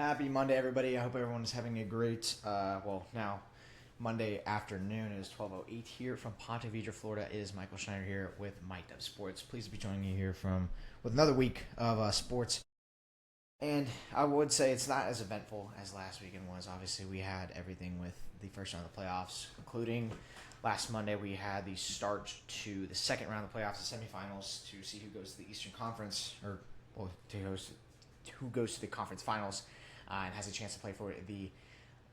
Happy Monday, everybody. I hope everyone's having a great, now Monday afternoon. It is 12:08 here from Ponte Vedra, Florida. It is Michael Schneider here with Mike Up Sports. Pleased to be joining you here with another week of sports. And I would say it's not as eventful as last weekend was. Obviously, we had everything with the first round of the playoffs, including last Monday we had the start to the second round of the playoffs, the semifinals, to see who goes to the Eastern Conference, who goes to the conference finals. And has a chance to play for the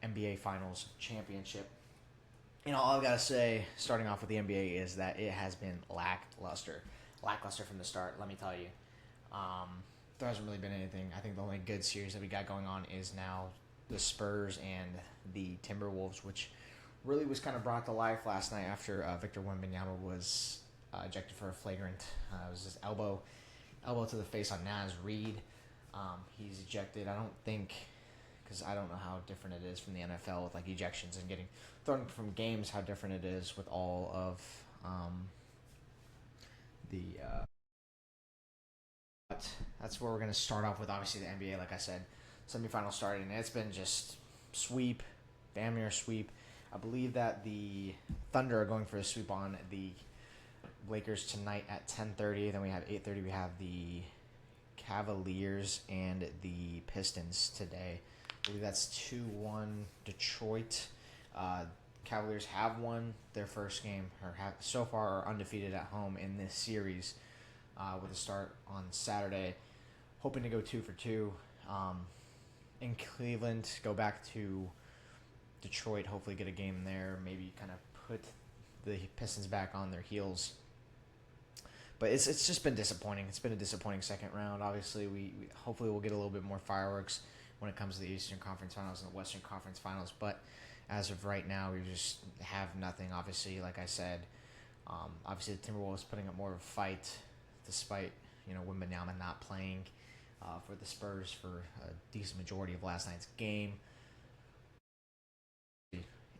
NBA Finals Championship. All I've got to say, starting off with the NBA, is that it has been lackluster. Lackluster from the start, let me tell you. There hasn't really been anything. I think the only good series that we got going on is now the Spurs and the Timberwolves, which really was kind of brought to life last night after Victor Wembanyama was ejected for a flagrant. It was his elbow to the face on Naz Reid. He's ejected. I don't think, because I don't know how different it is from the NFL with like ejections and getting thrown from games, how different it is with all of but that's where we're going to start off with, obviously, the NBA. Like I said, semifinals started, and it's been just sweep, damn near sweep. I believe that the Thunder are going for a sweep on the Lakers tonight at 10:30. Then we have 8:30. We have the Cavaliers and the Pistons today. I believe that's 2-1 Detroit. Cavaliers have won their first game, so far are undefeated at home in this series, with a start on Saturday. Hoping to go 2 for 2 in Cleveland. Go back to Detroit. Hopefully get a game there. Maybe kind of put the Pistons back on their heels. But it's just been disappointing. It's been a disappointing second round. Obviously, we hopefully we'll get a little bit more fireworks when it comes to the Eastern Conference Finals and the Western Conference Finals. But as of right now, we just have nothing. Obviously, like I said, obviously the Timberwolves putting up more of a fight, despite Wembanyama not playing for the Spurs for a decent majority of last night's game.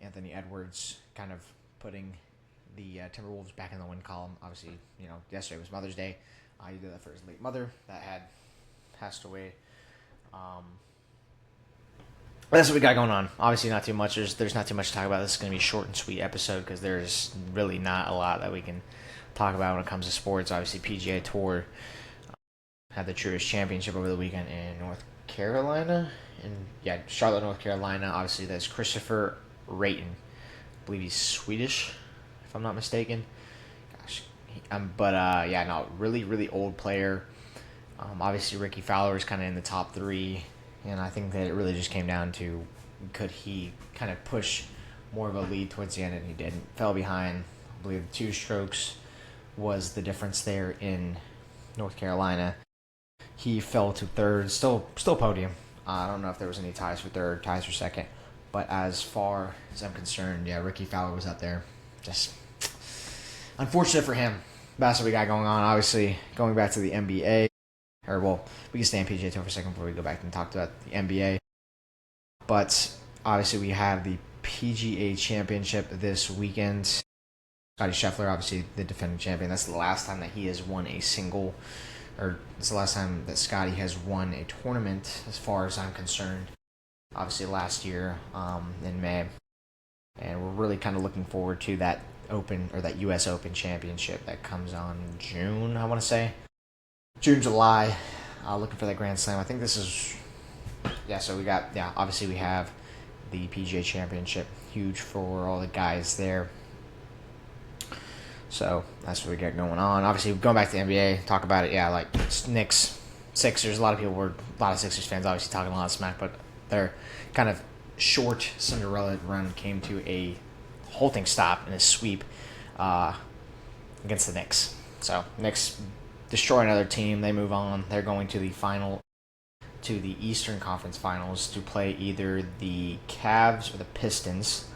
Anthony Edwards kind of putting the Timberwolves back in the win column. Obviously, yesterday was Mother's Day. He did that for his late mother that had passed away. That's what we got going on. Obviously, not too much. There's not too much to talk about. This is going to be a short and sweet episode because there's really not a lot that we can talk about when it comes to sports. Obviously, PGA Tour had the Tourist Championship over the weekend in North Carolina. Charlotte, North Carolina. Obviously, that's Christopher Rayton. I believe he's Swedish, if I'm not mistaken. Gosh, really, really old player. Obviously, Ricky Fowler is kind of in the top three, and I think that it really just came down to could he kind of push more of a lead towards the end, and he didn't. Fell behind. I believe 2 strokes was the difference there in North Carolina. He fell to third, still podium. I don't know if there was any ties for third, ties for second. But as far as I'm concerned, Ricky Fowler was up there. Just unfortunate for him. That's what we got going on. Obviously, going back to the NBA. We can stay on PGA Tour for a second before we go back and talk about the NBA. But obviously, we have the PGA Championship this weekend. Scottie Scheffler, obviously the defending champion. That's the last time that he has won it's the last time that Scottie has won a tournament, as far as I'm concerned. Obviously last year in May, and we're really kind of looking forward to that U.S. Open Championship that comes on June, I want to say. June, July, looking for that Grand Slam. I think this is, so obviously we have the PGA Championship, huge for all the guys there. So that's what we got going on. Obviously, going back to the NBA, talk about it, like Knicks, Sixers, a lot of Sixers fans obviously talking a lot of smack, but their kind of short Cinderella run came to a halting stop in a sweep against the Knicks. So Knicks destroy another team. They move on. They're going to the Eastern Conference Finals to play either the Cavs or the Pistons.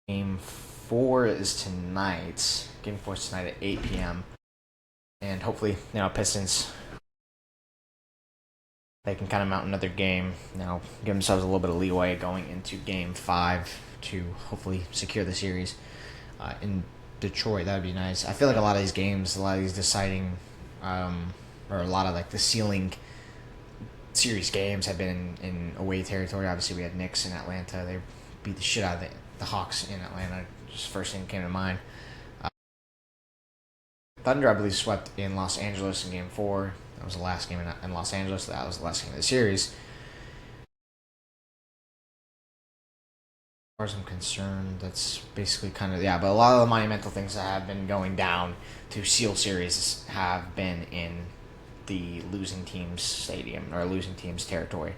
Game 4 is tonight. Game 4 is tonight at 8 p.m. And hopefully, Pistons, they can kind of mount another game, give themselves a little bit of leeway going into Game 5 to hopefully secure the series in Detroit. That would be nice. I feel like a lot of these games, a lot of these deciding, or a lot of like the sealing series games have been in away territory. Obviously, we had Knicks in Atlanta. They beat the shit out of the Hawks in Atlanta. Just first thing that came to mind. Thunder, I believe, swept in Los Angeles in Game 4. That was the last game in Los Angeles. That was the last game of the series. As far as I'm concerned, that's basically kind of, yeah, but a lot of the monumental things that have been going down to seal series have been in the losing team's stadium or losing team's territory.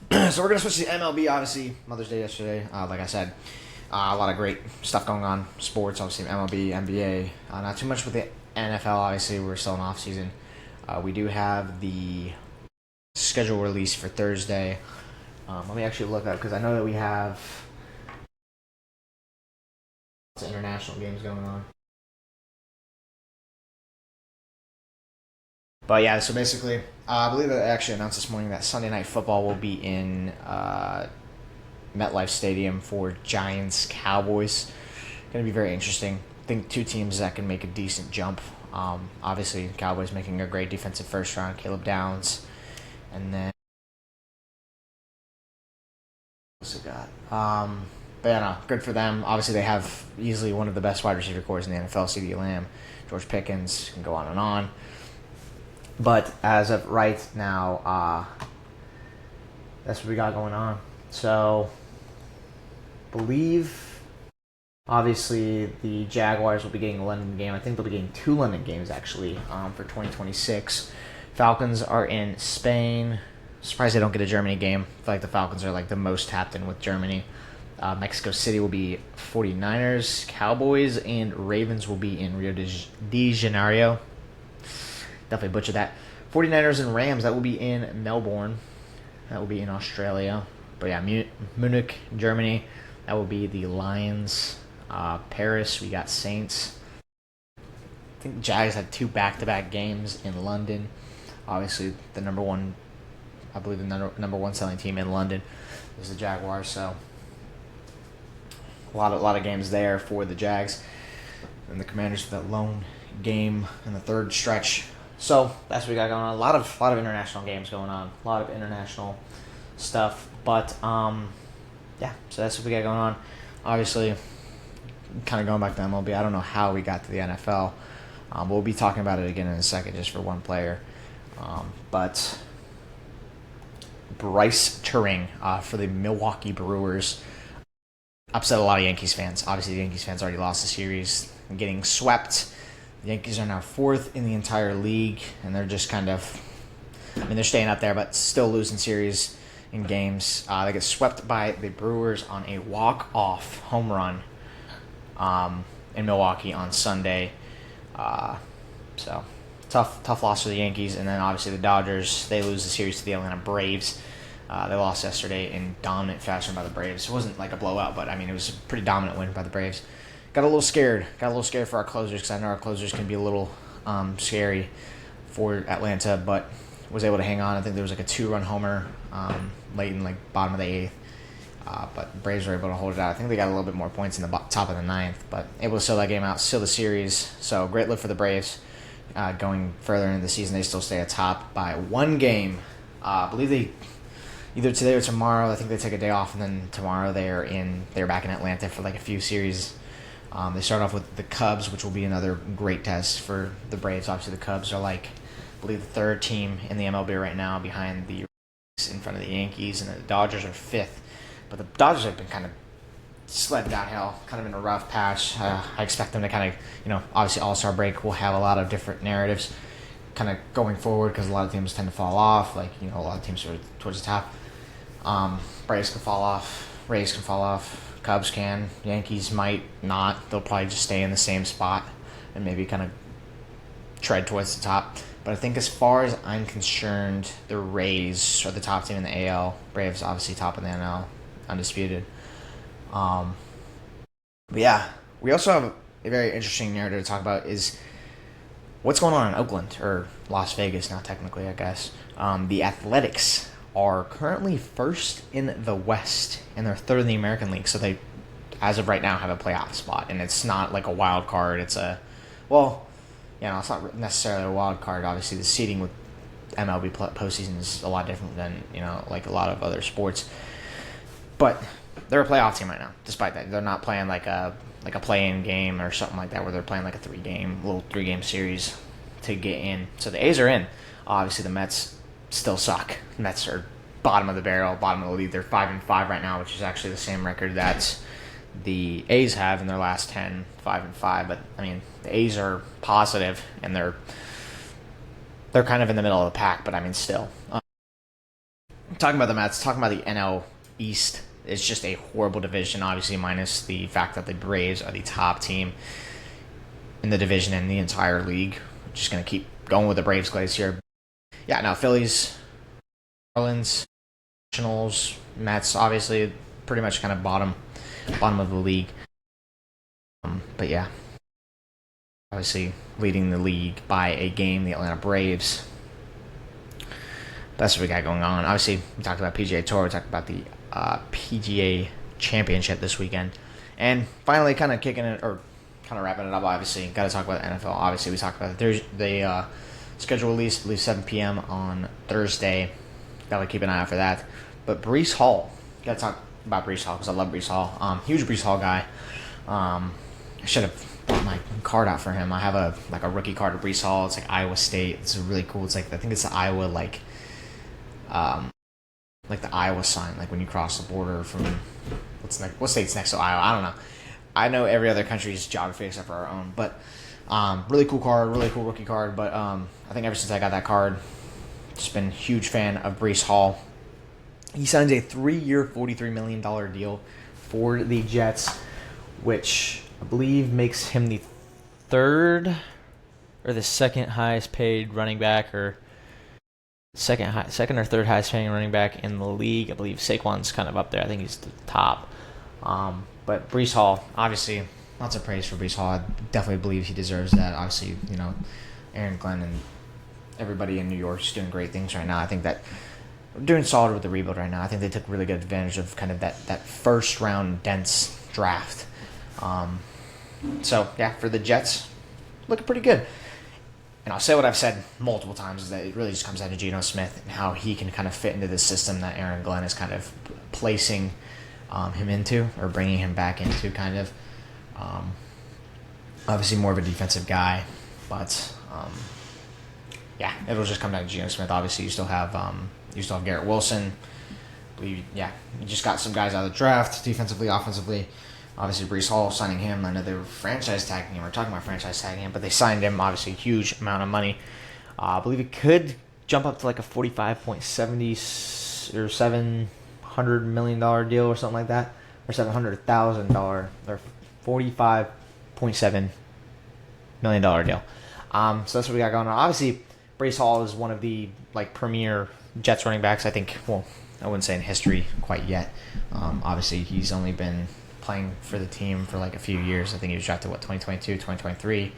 So we're going to switch to MLB, obviously. Mother's Day yesterday, like I said. A lot of great stuff going on. Sports, obviously, MLB, NBA. Not too much with the NFL, obviously. We're still in off-season. We do have the schedule release for Thursday. Let me actually look up, because I know that we have lots of international games going on. But yeah, so basically, I believe that they actually announced this morning that Sunday Night Football will be in MetLife Stadium for Giants-Cowboys. Going to be very interesting. I think two teams that can make a decent jump. Obviously, Cowboys making a great defensive first round, Caleb Downs. And then, what's it got? But yeah, no, good for them. Obviously, they have easily one of the best wide receiver corps in the NFL, CeeDee Lamb, George Pickens, can go on and on. But as of right now, that's what we got going on. So, believe, obviously, the Jaguars will be getting a London game. I think they'll be getting 2 London games, actually, for 2026. Falcons are in Spain. Surprised they don't get a Germany game. I feel like the Falcons are like the most tapped in with Germany. Mexico City will be 49ers. Cowboys and Ravens will be in Rio de Janeiro. Definitely butchered that. 49ers and Rams, that will be in Melbourne. That will be in Australia. But yeah, Munich, Germany, that will be the Lions. Paris, we got Saints. I think Jags had 2 back-to-back games in London. Obviously, the number one selling team in London is the Jaguars. So a lot of games there for the Jags. And the Commanders for that lone game in the third stretch. So that's what we got going on. A lot of international games going on. A lot of international stuff. But yeah, so that's what we got going on. Obviously, kind of going back to MLB, I don't know how we got to the NFL. We'll be talking about it again in a second, just for one player. But Bryce Turing for the Milwaukee Brewers upset a lot of Yankees fans. Obviously, the Yankees fans already lost the series, getting swept. The Yankees are now 4th in the entire league, and they're just kind of, they're staying up there, but still losing series in games. They get swept by the Brewers on a walk-off home run in Milwaukee on Sunday. So, tough loss for the Yankees. And then, obviously, the Dodgers, they lose the series to the Atlanta Braves. They lost yesterday in dominant fashion by the Braves. It wasn't like a blowout, but, it was a pretty dominant win by the Braves. Got a little scared for our closers, because I know our closers can be a little scary for Atlanta, but was able to hang on. I think there was like a 2-run homer late in bottom of the 8th, but Braves were able to hold it out. I think they got a little bit more points in the top of the 9th, but able to seal that game out, seal the series. So great look for the Braves going further into the season. They still stay atop by 1 game. I believe they either today or tomorrow. I think they take a day off, and then tomorrow they're back in Atlanta for a few series. They start off with the Cubs, which will be another great test for the Braves. Obviously, the Cubs are I believe, the 3rd team in the MLB right now, behind the in front of the Yankees, and the Dodgers are 5th. But the Dodgers have been kind of sled downhill, kind of in a rough patch. I expect them to kind of, obviously All-Star break will have a lot of different narratives kind of going forward, because a lot of teams tend to fall off. A lot of teams are towards the top. Braves can fall off. Rays can fall off. Cubs can. Yankees might not. They'll probably just stay in the same spot and maybe kind of tread towards the top. But I think as far as I'm concerned, the Rays are the top team in the AL. Braves obviously top in the NL, undisputed. But yeah, we also have a very interesting narrative to talk about is what's going on in Oakland, or Las Vegas now technically, I guess. The Athletics are currently 1st in the West, and they're 3rd in the American League. So they, as of right now, have a playoff spot, and it's not like a wild card. It's it's not necessarily a wild card. Obviously, the seeding would MLB postseason is a lot different than like a lot of other sports. But they're a playoff team right now. Despite that, they're not playing like a play-in game or something like that, where they're playing like a three-game series to get in. So the A's are in. Obviously, the Mets still suck. The Mets are bottom of the barrel, bottom of the league. They're 5-5 right now, which is actually the same record that the A's have in their last 10, 5-5. But I mean, the A's are positive, and they're kind of in the middle of the pack. But I mean, still. Talking about the Mets, talking about the NL East, it's just a horrible division, obviously, minus the fact that the Braves are the top team in the division in the entire league. Just going to keep going with the Braves glaze here. Yeah, now Phillies, Marlins, Nationals, Mets, obviously, pretty much kind of bottom of the league. But yeah, obviously leading the league by a game, the Atlanta Braves. That's what we got going on. Obviously, we talked about PGA Tour. We talked about the PGA Championship this weekend. And finally, kind of kicking it, or kind of wrapping it up, obviously. Got to talk about the NFL. Obviously, we talked about the schedule release, I believe 7 p.m. on Thursday. Got to keep an eye out for that. But Breece Hall. Got to talk about Breece Hall because I love Breece Hall. Huge Breece Hall guy. I should have brought my card out for him. I have a rookie card of Breece Hall. It's like Iowa State. It's really cool. It's like, I think it's the Iowa, like the Iowa sign, like when you cross the border from what state's next to Iowa? I don't know. I know every other country's geography except for our own, but really cool card, really cool rookie card. But I think ever since I got that card, just been a huge fan of Breece Hall. He signs a 3-year, $43 million deal for the Jets, which I believe makes him the third or the second highest paid running back, or second or third highest paying running back in the league. I believe Saquon's kind of up there. I think he's the top. But Breece Hall, obviously, lots of praise for Breece Hall. I definitely believe he deserves that. Obviously, Aaron Glenn and everybody in New York is doing great things right now. I think that we're doing solid with the rebuild right now. I think they took really good advantage of kind of that first round dense draft. So yeah, for the Jets, looking pretty good. And I'll say what I've said multiple times, is that it really just comes down to Geno Smith and how he can kind of fit into the system that Aaron Glenn is kind of placing him into, or bringing him back into, kind of. Obviously more of a defensive guy, but yeah, it'll just come down to Geno Smith. Obviously, you still have Garrett Wilson. You just got some guys out of the draft, defensively, offensively. Obviously, Breece Hall, signing him. I know they were franchise tagging him. We're talking about franchise tagging him, but they signed him, obviously, a huge amount of money. I believe it could jump up to like a $45.70 or $700 million deal or something like that, or $700,000 or $45.7 million deal. So that's what we got going on. Obviously, Breece Hall is one of the premier Jets running backs, I think. Well, I wouldn't say in history quite yet. Obviously, he's only been playing for the team for a few years. I think he was drafted 2022, 2023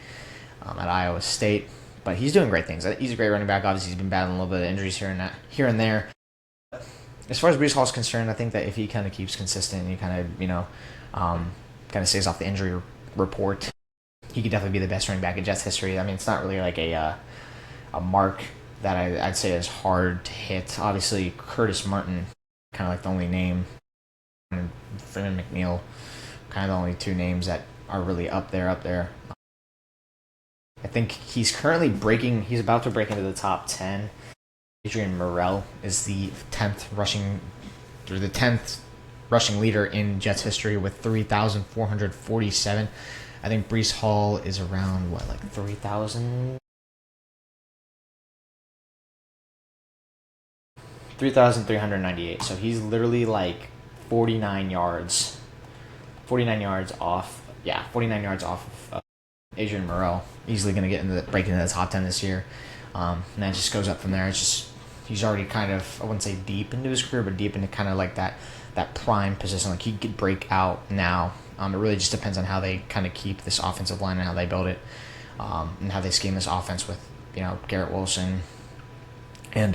at Iowa State. But he's doing great things. He's a great running back. Obviously, he's been battling a little bit of injuries here and there. As far as Breece Hall is concerned, I think that if he kind of keeps consistent and he kind of stays off the injury report, he could definitely be the best running back in Jets history. I mean, it's not really like a mark that I'd say is hard to hit. Obviously, Curtis Martin, kind of like the only name, and Freeman McNeil, kind of the only two names that are really up there. I think he's about to break into the top 10. Adrian Morrell is the 10th rushing leader in Jets history with 3,447. I think Breece Hall is around 3,000? 3,398. So he's literally 49 yards off. Yeah, 49 yards off of Adrian Morrell. Easily going to break into the top 10 this year. And then it just goes up from there. It's just, he's already kind of, I wouldn't say deep into his career, but deep into kind of that prime position. He could break out now. It really just depends on how they kind of keep this offensive line and how they build it, and how they scheme this offense with Garrett Wilson, and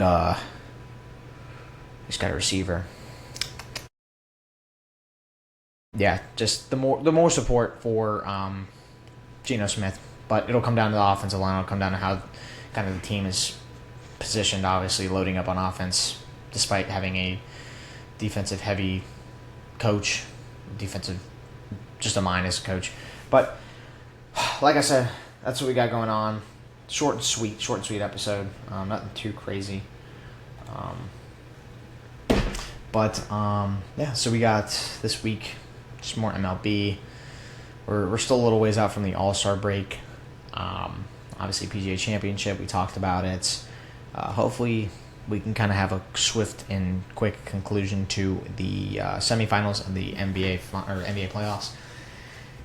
he's got a receiver. Yeah, just the more support for Geno Smith, but it'll come down to the offensive line. It'll come down to how kind of the team is positioned, obviously, loading up on offense, despite having a defensive-heavy coach, just a minus coach. But, like I said, that's what we got going on. Short and sweet episode. Nothing too crazy. Yeah, so we got this week just more MLB. We're still a little ways out from the All-Star break. Obviously, PGA Championship, we talked about it. Hopefully, we can kind of have a swift and quick conclusion to the semifinals of the NBA playoffs.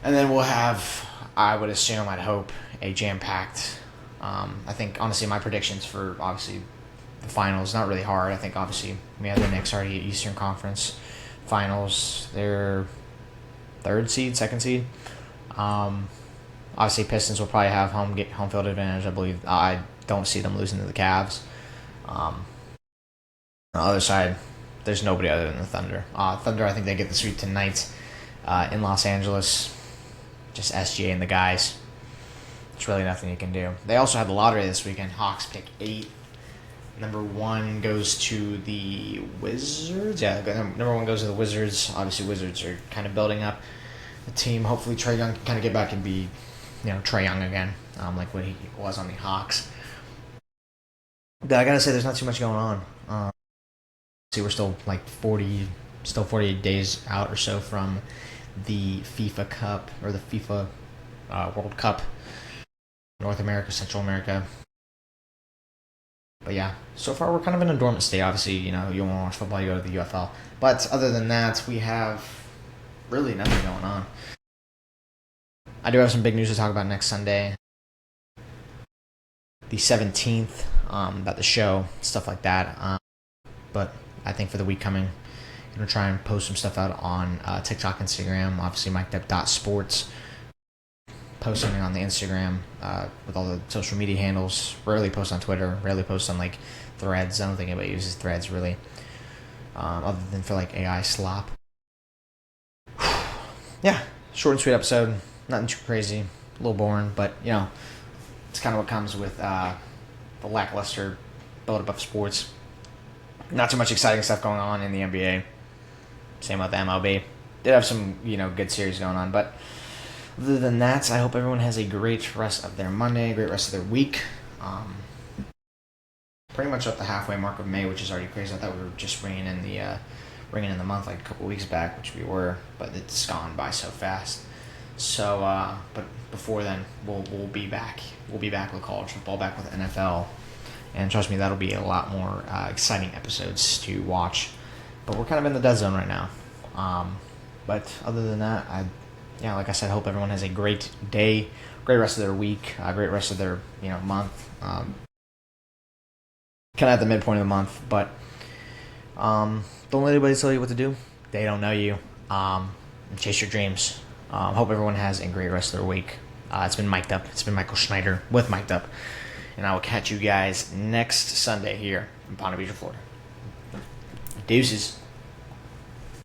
And then we'll have, I would assume, I'd hope, a jam-packed. I think, honestly, my predictions for, obviously, the finals, not really hard. I think, obviously, we have the Knicks already at Eastern Conference Finals. They're second seed. Obviously, Pistons will probably have home field advantage. I believe. I don't see them losing to the Cavs. On the other side, there's nobody other than the Thunder. Thunder, I think they get the sweep tonight in Los Angeles. Just SGA and the guys. There's really nothing you can do. They also have the lottery this weekend. Hawks pick 8. Number 1 goes to the Wizards. Yeah, number 1 goes to the Wizards. Obviously, Wizards are kind of building up a team. Hopefully, Trae Young can kind of get back and be, Trae Young again, like what he was on the Hawks. But I gotta say, there's not too much going on. See, we're still 48 days out or so from the FIFA Cup or the FIFA World Cup, North America, Central America. But yeah, so far we're kind of in a dormant state. Obviously, you want to watch football, you go to the UFL. But other than that, we have really nothing going on. I do have some big news to talk about next Sunday, the 17th, about the show, stuff like that. But I think for the week coming, I'm going to try and post some stuff out on TikTok, Instagram, obviously MikeDep.sports. Post something on the Instagram with all the social media handles. Rarely post on Twitter. Rarely post on Threads. I don't think anybody uses Threads really, other than for AI slop. Yeah, short and sweet episode. Nothing too crazy. A little boring, but it's kind of what comes with the lackluster build-up of sports. Not too much exciting stuff going on in the NBA. Same with the MLB. Did have some good series going on, but. Other than that, I hope everyone has a great rest of their Monday, great rest of their week. Pretty much at the halfway mark of May, which is already crazy. I thought we were just ringing in the month a couple weeks back, which we were, but it's gone by so fast. So, but before then, we'll be back. We'll be back with college football, back with NFL, and trust me, that'll be a lot more exciting episodes to watch. But we're kind of in the dead zone right now. But other than that, like I said, I hope everyone has a great day, great rest of their week, great rest of their month. Kind of at the midpoint of the month, but don't let anybody tell you what to do. They don't know you. Chase your dreams. Hope everyone has a great rest of their week. It's been Mic'd Up. It's been Michael Schneider with Mic'd Up, and I will catch you guys next Sunday here in Ponte Vedra, Florida. Deuces.